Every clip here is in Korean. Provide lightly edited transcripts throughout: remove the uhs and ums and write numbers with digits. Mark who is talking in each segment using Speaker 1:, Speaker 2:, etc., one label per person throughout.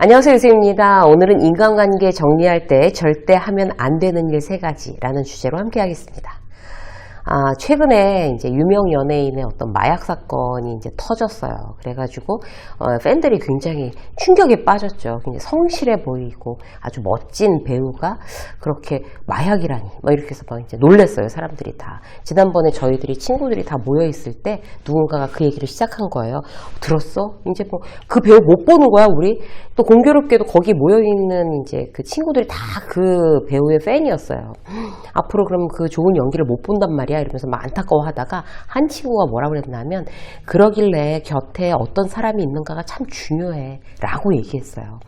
Speaker 1: 안녕하세요, 유세입니다. 오늘은 인간관계 정리할 때 절대 하면 안 되는 일 3가지라는 주제로 함께 하겠습니다. 최근에 이제 유명 연예인의 어떤 마약 사건이 이제 터졌어요. 그래가지고 팬들이 굉장히 충격에 빠졌죠. 굉장히 성실해 보이고 아주 멋진 배우가 그렇게 마약이라니, 뭐 이렇게 해서 막 이제 놀랬어요. 사람들이 다. 지난번에 저희들이 친구들이 다 모여 있을 때 누군가가 그 얘기를 시작한 거예요. 들었어? 이제 뭐 그 배우 못 보는 거야, 우리? 또 공교롭게도 거기 모여 있는 이제 그 친구들이 다 그 배우의 팬이었어요. 앞으로 그럼 그 좋은 연기를 못 본단 말이야. 이러면서 막 안타까워 하다가 한 친구가 뭐라고 그랬냐면, 그러길래 곁에 어떤 사람이 있는가가 참 중요해 라고 얘기했어요.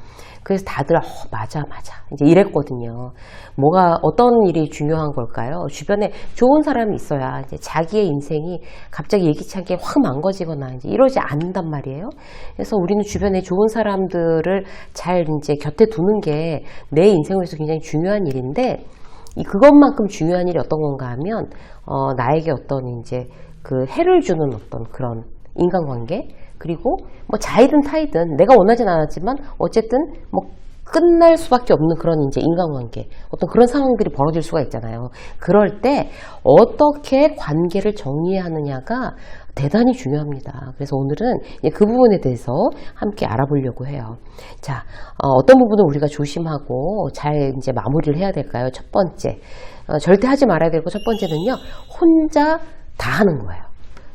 Speaker 1: 그래서 다들 맞아 이제 이랬거든요. 뭐가 어떤 일이 중요한 걸까요? 주변에 좋은 사람이 있어야 이제 자기의 인생이 갑자기 예기치 않게 확 망가지거나 이제 이러지 않는단 말이에요. 그래서 우리는 주변에 좋은 사람들을 잘 이제 곁에 두는 게 내 인생에서 굉장히 중요한 일인데, 그것만큼 중요한 일이 어떤 건가 하면 나에게 어떤 이제 그 해를 주는 어떤 그런 인간관계, 그리고 뭐 자이든 타이든 내가 원하진 않았지만 어쨌든 뭐 끝날 수밖에 없는 그런 이제 인간관계, 어떤 그런 상황들이 벌어질 수가 있잖아요. 그럴 때 어떻게 관계를 정리해야 하느냐가 대단히 중요합니다. 그래서 오늘은 그 부분에 대해서 함께 알아보려고 해요. 자, 어떤 부분을 우리가 조심하고 잘 이제 마무리를 해야 될까요? 첫 번째, 절대 하지 말아야 될 거 첫 번째는요, 혼자 다 하는 거예요.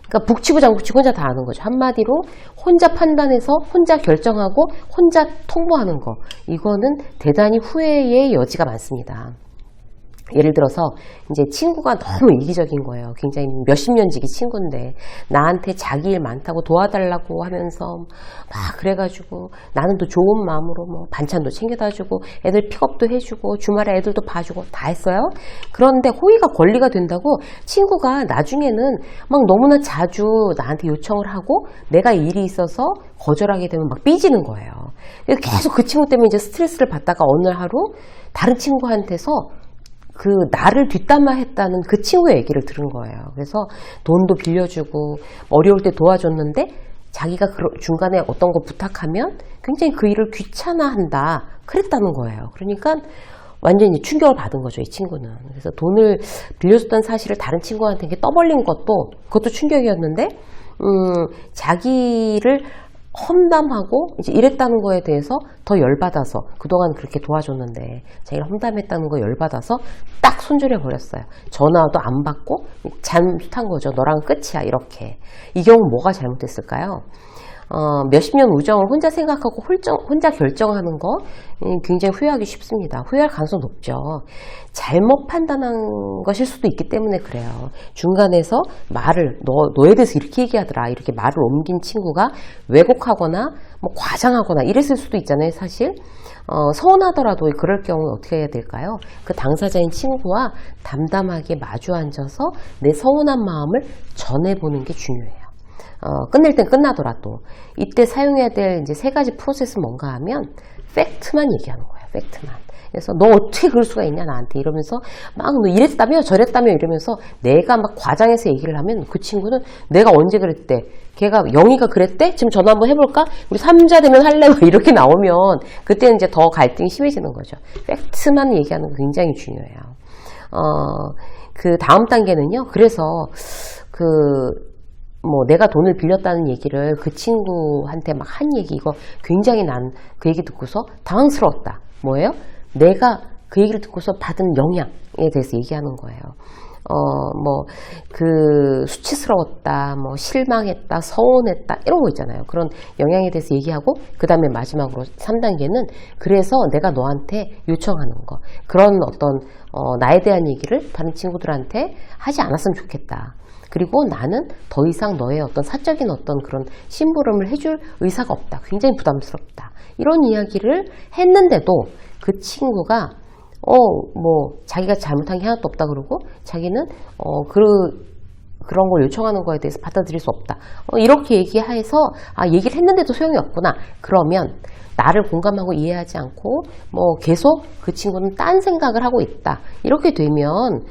Speaker 1: 그러니까 북치고 장구치고 혼자 다 하는 거죠. 한마디로 혼자 판단해서 혼자 결정하고 혼자 통보하는 거, 이거는 대단히 후회의 여지가 많습니다. 예를 들어서 이제 친구가 너무 이기적인 거예요. 굉장히 몇십 년 지기 친구인데 나한테 자기 일 많다고 도와달라고 하면서 막 그래가지고 나는 또 좋은 마음으로 뭐 반찬도 챙겨다 주고 애들 픽업도 해주고 주말에 애들도 봐주고 다 했어요. 그런데 호의가 권리가 된다고 친구가 나중에는 막 너무나 자주 나한테 요청을 하고 내가 일이 있어서 거절하게 되면 막 삐지는 거예요. 계속 그 친구 때문에 이제 스트레스를 받다가 어느 하루 다른 친구한테서 그 나를 뒷담화했다는 그 친구의 얘기를 들은 거예요. 그래서 돈도 빌려주고 어려울 때 도와줬는데 자기가 중간에 어떤 거 부탁하면 굉장히 그 일을 귀찮아한다 그랬다는 거예요. 그러니까 완전히 충격을 받은 거죠, 이 친구는. 그래서 돈을 빌려줬다는 사실을 다른 친구한테 떠벌린 그것도 충격이었는데, 자기를 험담하고 이제 이랬다는 거에 대해서 더 열받아서, 그동안 그렇게 도와줬는데 자기가 험담했다는 거 열받아서 딱 손절해 버렸어요. 전화도 안 받고 잘못한 거죠. 너랑 끝이야, 이렇게. 이 경우 뭐가 잘못됐을까요? 몇십 년 우정을 혼자 생각하고 혼자 결정하는 거 굉장히 후회하기 쉽습니다. 후회할 가능성이 높죠. 잘못 판단한 것일 수도 있기 때문에 그래요. 중간에서 말을 너에 대해서 이렇게 얘기하더라, 이렇게 말을 옮긴 친구가 왜곡하거나 뭐 과장하거나 이랬을 수도 있잖아요. 사실 서운하더라도 그럴 경우는 어떻게 해야 될까요? 그 당사자인 친구와 담담하게 마주 앉아서 내 서운한 마음을 전해보는 게 중요해요. 끝낼 땐 끝나더라도 이때 사용해야 될 이제 3가지 프로세스는 뭔가 하면 팩트만 얘기하는 거예요. 팩트만. 그래서 너 어떻게 그럴 수가 있냐 나한테 이러면서 막 너 이랬다며 저랬다며 이러면서 내가 막 과장해서 얘기를 하면 그 친구는 내가 언제 그랬대, 걔가 영희가 그랬대, 지금 전화 한번 해볼까, 우리 3자 되면 할래, 막 이렇게 나오면 그때는 이제 더 갈등이 심해지는 거죠. 팩트만 얘기하는 거 굉장히 중요해요. 그 다음 단계는요, 그래서 뭐 내가 돈을 빌렸다는 얘기를 그 친구한테 막 한 얘기, 이거 굉장히 난 그 얘기 듣고서 당황스러웠다. 뭐예요? 내가 그 얘기를 듣고서 받은 영향에 대해서 얘기하는 거예요. 뭐 수치스러웠다, 뭐 실망했다, 서운했다, 이런 거 있잖아요. 그런 영향에 대해서 얘기하고, 그 다음에 마지막으로 3단계는 그래서 내가 너한테 요청하는 거, 그런 어떤 나에 대한 얘기를 다른 친구들한테 하지 않았으면 좋겠다. 그리고 나는 더 이상 너의 어떤 사적인 어떤 그런 심부름을 해줄 의사가 없다. 굉장히 부담스럽다. 이런 이야기를 했는데도 그 친구가 뭐 자기가 잘못한 게 하나도 없다 그러고 자기는 그런 걸 요청하는 거에 대해서 받아들일 수 없다. 이렇게 얘기해서 얘기를 했는데도 소용이 없구나. 그러면 나를 공감하고 이해하지 않고 뭐 계속 그 친구는 딴 생각을 하고 있다. 이렇게 되면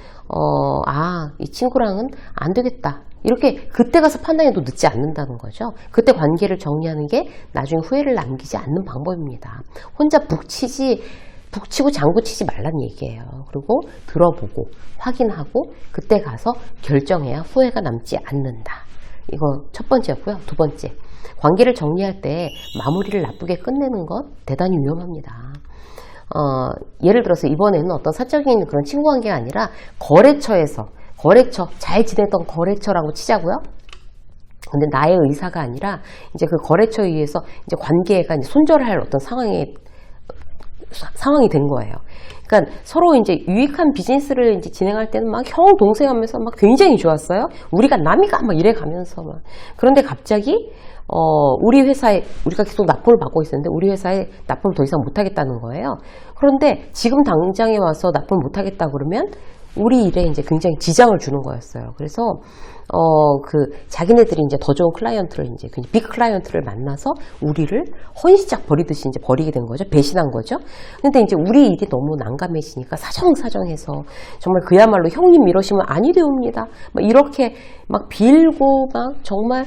Speaker 1: 이 친구랑은 안 되겠다. 이렇게 그때 가서 판단해도 늦지 않는다는 거죠. 그때 관계를 정리하는 게 나중에 후회를 남기지 않는 방법입니다. 혼자 북치고 장구치지 말란 얘기예요. 그리고 들어보고 확인하고 그때 가서 결정해야 후회가 남지 않는다. 이거 첫 번째였고요. 두 번째, 관계를 정리할 때 마무리를 나쁘게 끝내는 것 대단히 위험합니다. 예를 들어서 이번에는 어떤 사적인 그런 친구 관계가 아니라 거래처 잘 지냈던 거래처라고 치자고요. 근데 나의 의사가 아니라 이제 그 거래처에 의해서 이제 관계가 이제 손절할 어떤 상황이 된 거예요. 그러니까 서로 이제 유익한 비즈니스를 이제 진행할 때는 막 형 동생 하면서 막 굉장히 좋았어요. 우리가 남이가 막 이래 가면서 막. 그런데 갑자기 우리 회사에 우리가 계속 납품을 받고 있었는데 우리 회사에 납품을 더 이상 못 하겠다는 거예요. 그런데 지금 당장에 와서 납품을 못 하겠다 그러면 우리 일에 이제 굉장히 지장을 주는 거였어요. 그래서 자기네들이 이제 더 좋은 클라이언트를 이제 빅 클라이언트를 만나서 우리를 헌시작 버리듯이 이제 버리게 된 거죠. 배신한 거죠. 근데 이제 우리 일이 너무 난감해지니까 사정사정해서 정말 그야말로 형님 이러시면 아니 되옵니다. 막 이렇게 막 빌고 막 정말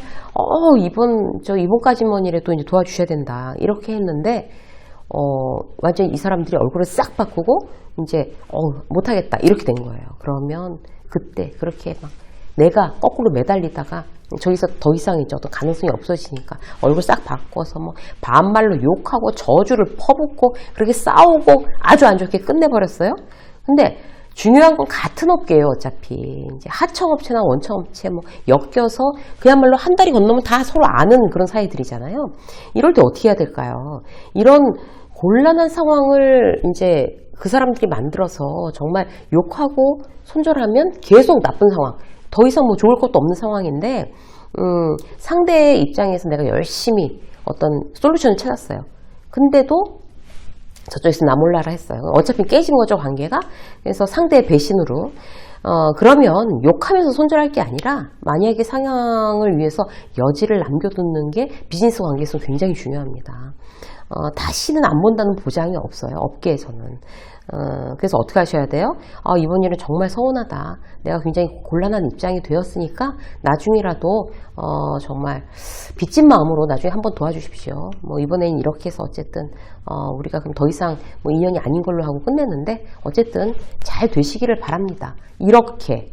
Speaker 1: 이번까지만이라도 이제 도와주셔야 된다. 이렇게 했는데 완전히 이 사람들이 얼굴을 싹 바꾸고 이제 못하겠다 이렇게 된 거예요. 그러면 그때 그렇게 막 내가 거꾸로 매달리다가 저기서 더 이상 이제 어떤 가능성이 없어지니까 얼굴 싹 바꿔서 뭐 반말로 욕하고 저주를 퍼붓고 그렇게 싸우고 아주 안 좋게 끝내버렸어요. 근데 중요한 건 같은 업계예요. 어차피 이제 하청업체나 원청업체 뭐 엮여서 그야말로 한 달이 건너면 다 서로 아는 그런 사이들이잖아요. 이럴 때 어떻게 해야 될까요? 이런 곤란한 상황을 이제 그 사람들이 만들어서 정말 욕하고 손절하면 계속 나쁜 상황, 더 이상 뭐 좋을 것도 없는 상황인데 상대의 입장에서 내가 열심히 어떤 솔루션을 찾았어요. 근데도 저쪽에서 나 몰라라 했어요. 어차피 깨진 거죠, 관계가. 그래서 상대의 배신으로 그러면 욕하면서 손절할 게 아니라 만약에 상황을 위해서 여지를 남겨두는 게 비즈니스 관계에서 굉장히 중요합니다. 다시는 안 본다는 보장이 없어요. 업계에서는. 그래서 어떻게 하셔야 돼요? 이번 일은 정말 서운하다. 내가 굉장히 곤란한 입장이 되었으니까 나중이라도 정말 빚진 마음으로 나중에 한번 도와주십시오. 뭐 이번엔 이렇게 해서 어쨌든 우리가 그럼 더 이상 뭐 인연이 아닌 걸로 하고 끝냈는데 어쨌든 잘 되시기를 바랍니다. 이렇게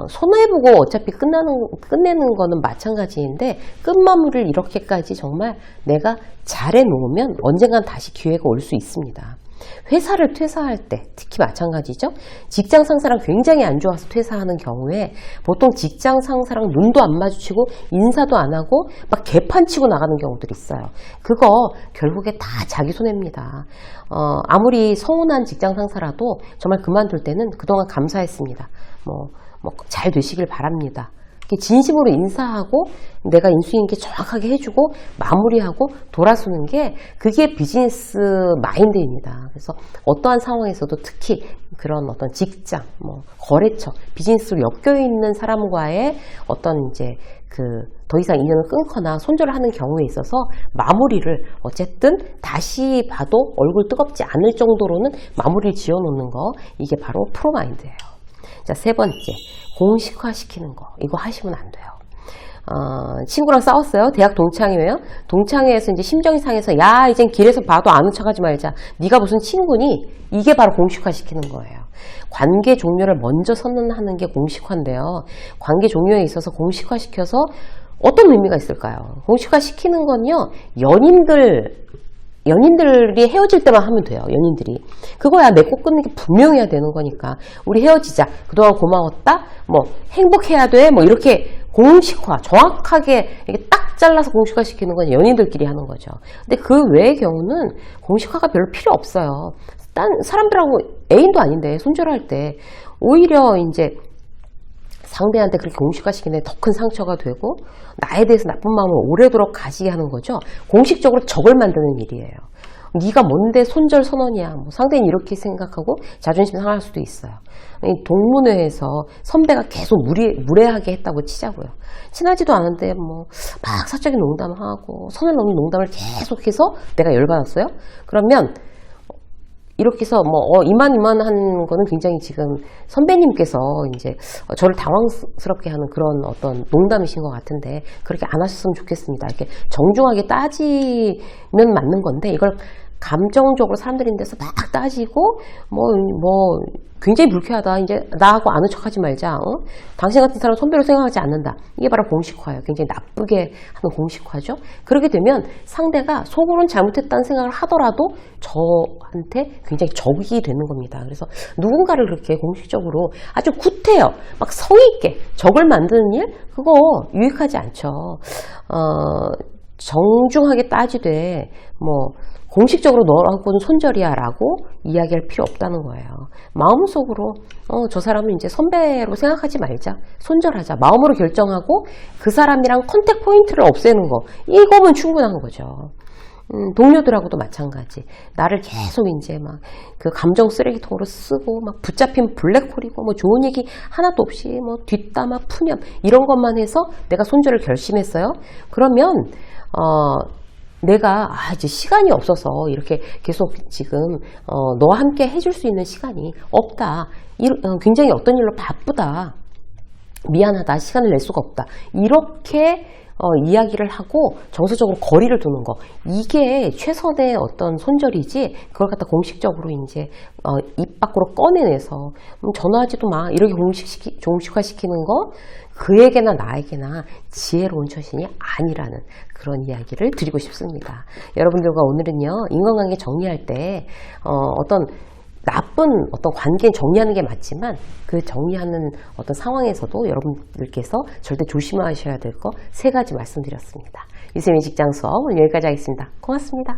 Speaker 1: 손해보고 어차피 끝내는 거는 마찬가지인데 끝마무리를 이렇게까지 정말 내가 잘해 놓으면 언젠간 다시 기회가 올 수 있습니다. 회사를 퇴사할 때 특히 마찬가지죠. 직장 상사랑 굉장히 안 좋아서 퇴사하는 경우에 보통 직장 상사랑 눈도 안 마주치고 인사도 안 하고 막 개판 치고 나가는 경우들이 있어요. 그거 결국에 다 자기 손해입니다. 아무리 서운한 직장 상사라도 정말 그만둘 때는 그동안 감사했습니다. 잘 되시길 바랍니다. 진심으로 인사하고 내가 인수인계 정확하게 해주고 마무리하고 돌아서는 게 그게 비즈니스 마인드입니다. 그래서 어떠한 상황에서도 특히 그런 어떤 직장, 거래처, 비즈니스로 엮여 있는 사람과의 어떤 이제 더 이상 인연을 끊거나 손절을 하는 경우에 있어서 마무리를 어쨌든 다시 봐도 얼굴 뜨겁지 않을 정도로는 마무리를 지어 놓는 거, 이게 바로 프로마인드예요. 자, 세 번째, 공식화 시키는 거. 이거 하시면 안 돼요. 친구랑 싸웠어요. 대학 동창회예요. 동창회에서 이제 심정이 상해서 야, 이젠 길에서 봐도 아는 척하지 말자. 네가 무슨 친구니? 이게 바로 공식화 시키는 거예요. 관계 종료를 먼저 선언하는 게 공식화인데요. 관계 종료에 있어서 공식화 시켜서 어떤 의미가 있을까요? 공식화 시키는 건요, 연인들이 헤어질 때만 하면 돼요. 연인들이. 그거야 맺고 끊는 게 분명해야 되는 거니까. 우리 헤어지자. 그동안 고마웠다. 행복해야 돼. 이렇게 공식화, 정확하게 이렇게 딱 잘라서 공식화 시키는 건 연인들끼리 하는 거죠. 근데 그 외의 경우는 공식화가 별로 필요 없어요. 딴 사람들하고 애인도 아닌데 손절할 때 오히려 이제 상대한테 그렇게 공식화시키는 더 큰 상처가 되고 나에 대해서 나쁜 마음을 오래도록 가지게 하는 거죠. 공식적으로 적을 만드는 일이에요. 네가 뭔데 손절 선언이야. 뭐 상대는 이렇게 생각하고 자존심 상할 수도 있어요. 동문회에서 선배가 계속 무례하게 했다고 치자고요. 친하지도 않은데 뭐 막 사적인 농담하고 선을 넘는 농담을 계속해서 내가 열받았어요. 그러면 이렇게 해서 뭐 이만한 거는 굉장히 지금 선배님께서 이제 저를 당황스럽게 하는 그런 어떤 농담이신 것 같은데 그렇게 안 하셨으면 좋겠습니다. 이렇게 정중하게 따지면 맞는 건데 이걸 감정적으로 사람들이 있는 데서 막 따지고 뭐 굉장히 불쾌하다. 이제 나하고 아는 척하지 말자. 당신 같은 사람 선배로 생각하지 않는다. 이게 바로 공식화예요. 굉장히 나쁘게 하는 공식화죠. 그렇게 되면 상대가 속으로는 잘못했다는 생각을 하더라도 저한테 굉장히 적이 되는 겁니다. 그래서 누군가를 그렇게 공식적으로 아주 구태여 막 성의 있게 적을 만드는 일 그거 유익하지 않죠. 정중하게 따지되 뭐 공식적으로 너하고는 손절이야 라고 이야기할 필요 없다는 거예요. 마음속으로 저 사람은 이제 선배로 생각하지 말자. 손절하자. 마음으로 결정하고 그 사람이랑 컨택 포인트를 없애는 거. 이거면 충분한 거죠. 동료들하고도 마찬가지. 나를 계속 이제 막 그 감정 쓰레기통으로 쓰고 막 붙잡힌 블랙홀이고 뭐 좋은 얘기 하나도 없이 뭐 뒷담화 푸념 이런 것만 해서 내가 손절을 결심했어요. 그러면 내가 이제 시간이 없어서 이렇게 계속 지금 너와 함께 해줄 수 있는 시간이 없다. 굉장히 어떤 일로 바쁘다. 미안하다. 시간을 낼 수가 없다. 이렇게 이야기를 하고 정서적으로 거리를 두는 거 이게 최선의 어떤 손절이지 그걸 갖다 공식적으로 이제 입 밖으로 꺼내내서 전화하지도 마 이렇게 공식화시키는 거 그에게나 나에게나 지혜로운 처신이 아니라는 그런 이야기를 드리고 싶습니다. 여러분들과 오늘은요 인간관계 정리할 때 어떤 나쁜 어떤 관계 정리하는 게 맞지만 그 정리하는 어떤 상황에서도 여러분들께서 절대 조심하셔야 될 거 3가지 말씀드렸습니다. 이쌤의 직장 수업 오늘 여기까지 하겠습니다. 고맙습니다.